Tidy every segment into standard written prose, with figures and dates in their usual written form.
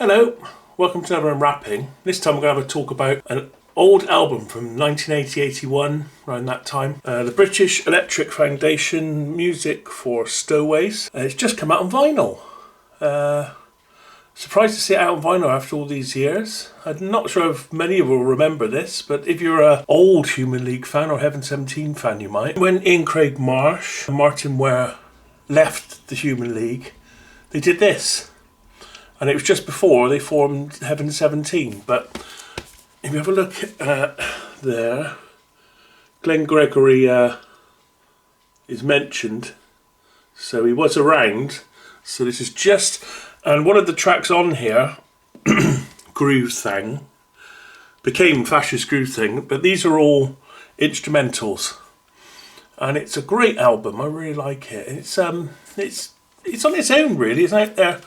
Hello, welcome to another unwrapping. This time we're going to have a talk about an old album from 1980-81, around that time. The British Electric Foundation music for Stowaways. It's just come out on vinyl. Surprised to see it out on vinyl after all these years. I'm not sure if many of you will remember this, but if you're an old Human League fan or Heaven 17 fan, you might. When Ian Craig Marsh and Martyn Ware left the Human League, they did this. And it was just before they formed Heaven 17. But if you have a look at there, Glenn Gregory is mentioned. So he was around. So this is just... And one of the tracks on here, Groove Thang, became Fascist Groove Thang. But these are all instrumentals. And it's a great album. I really like it. It's on its own, really. It's out there.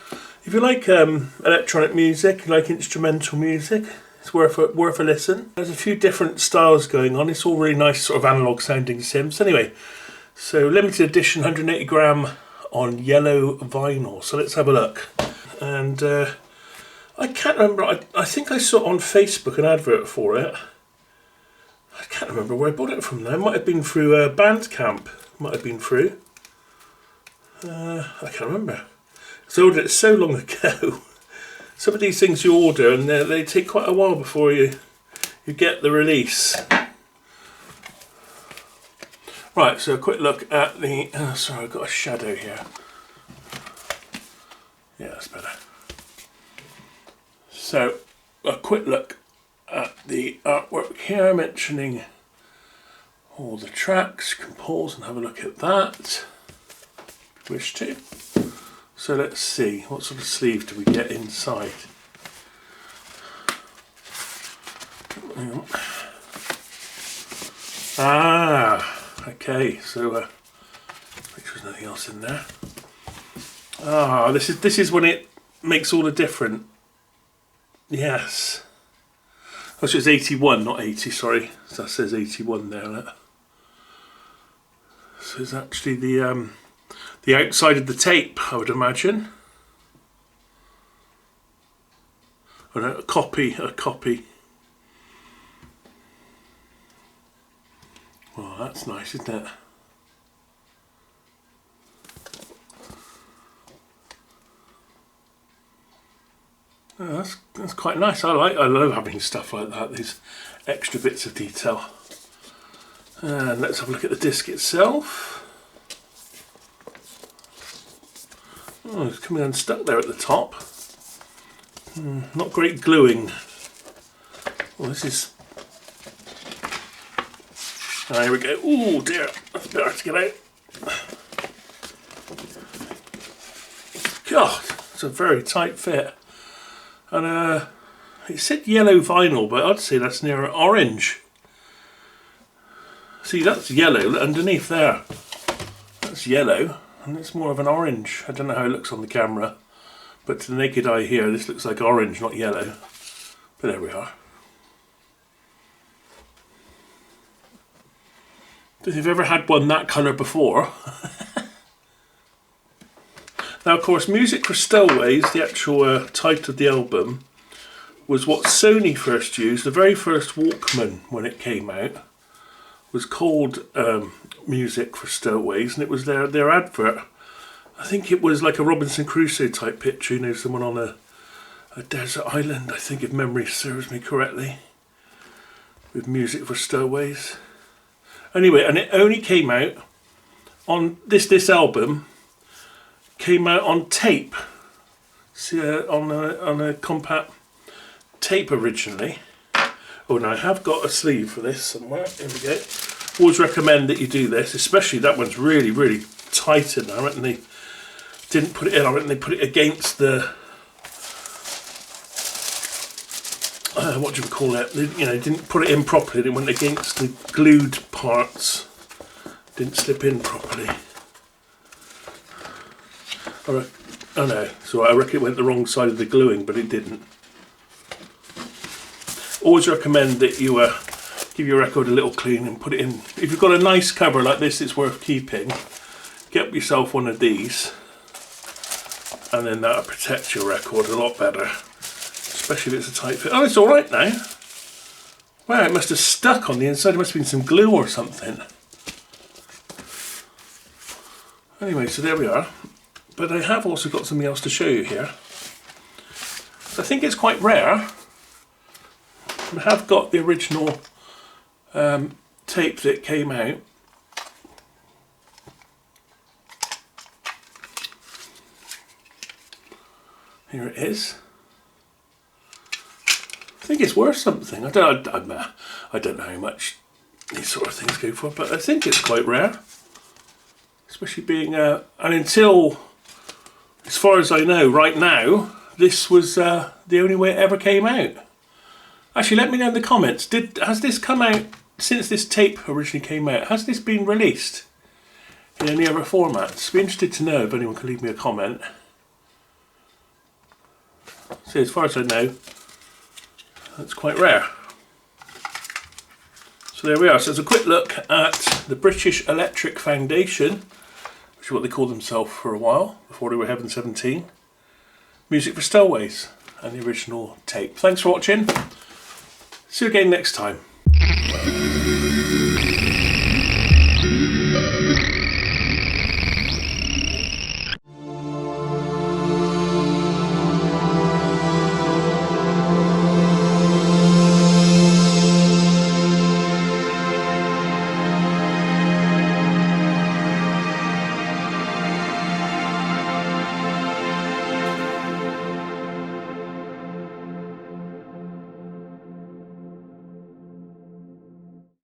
If you like electronic music, you like instrumental music, it's worth a listen. There's a few different styles going on. It's all really nice sort of analogue sounding synths. Anyway, so limited edition 180 gram on yellow vinyl. So let's have a look. And I can't remember, I think I saw on Facebook an advert for it. I can't remember where I bought it from now. It might have been through Bandcamp. Might have been through. I can't remember. I ordered it so long ago. Some of these things you order and they take quite a while before you get the release. Right, so a quick look at the... sorry, I've got a shadow here. Yeah, that's better. So, a quick look at the artwork here, mentioning all the tracks. You can pause and have a look at that if you wish to. So let's see, what sort of sleeve do we get inside? Okay, so make sure there's nothing else in there. This is when it makes all the difference. Yes. Oh, so it's 81, not 80, sorry. So that says 81 there. Look. So it's actually the outside of the tape, I would imagine. Oh no, a copy. Well, that's nice, isn't it? Oh, that's quite nice. I love having stuff like that. These extra bits of detail. And let's have a look at the disc itself. Oh, it's coming unstuck there at the top. Not great gluing. Well, this is... Oh, here we go. Oh dear, that's a bit hard to get out. God, it's a very tight fit. And it said yellow vinyl, but I'd say that's near orange. See, that's yellow underneath there. That's yellow. And it's more of an orange. I don't know how it looks on the camera, but to the naked eye here, this looks like orange, not yellow. But there we are. If you've ever had one that colour before. Now, of course, Music for Stowaways, the actual title of the album, was what Sony first used. The very first Walkman, when it came out, was called Music for Stowaways, and it was their advert. I think it was like a Robinson Crusoe type picture, you know, someone on a desert island, I think, if memory serves me correctly, with Music for Stowaways. Anyway, and it only came out on this album came out on tape. See, on a compact tape originally. Oh, and I have got a sleeve for this somewhere. Here we go. Always recommend that you do this, especially that one's really, really tight in there. I reckon they didn't put it in. I reckon they put it against the what do you call it? They, didn't put it in properly. They went against the glued parts. Didn't slip in properly. Oh no, so I reckon it went the wrong side of the gluing, but it didn't. Always recommend that you give your record a little clean and put it in. If you've got a nice cover like this, it's worth keeping. Get yourself one of these, and then that'll protect your record a lot better. especially if it's a tight fit. Oh, it's all right now. Wow, it must have stuck on the inside. There must have been some glue or something. Anyway, so there we are. But I have also got something else to show you here. I think it's quite rare. I have got the original tape that came out. Here it is. I think it's worth something. I don't know how much these sort of things go for, but I think it's quite rare. Especially being, and until, as far as I know, right now, this was the only way it ever came out. Actually, let me know in the comments, has this come out, since this tape originally came out, has this been released in any other formats? Be interested to know if anyone can leave me a comment. So as far as I know, that's quite rare. So there we are. So it's a quick look at the British Electric Foundation, which is what they called themselves for a while, before they were Heaven 17. Music for Stowaways, and the original tape. Thanks for watching. See you again next time.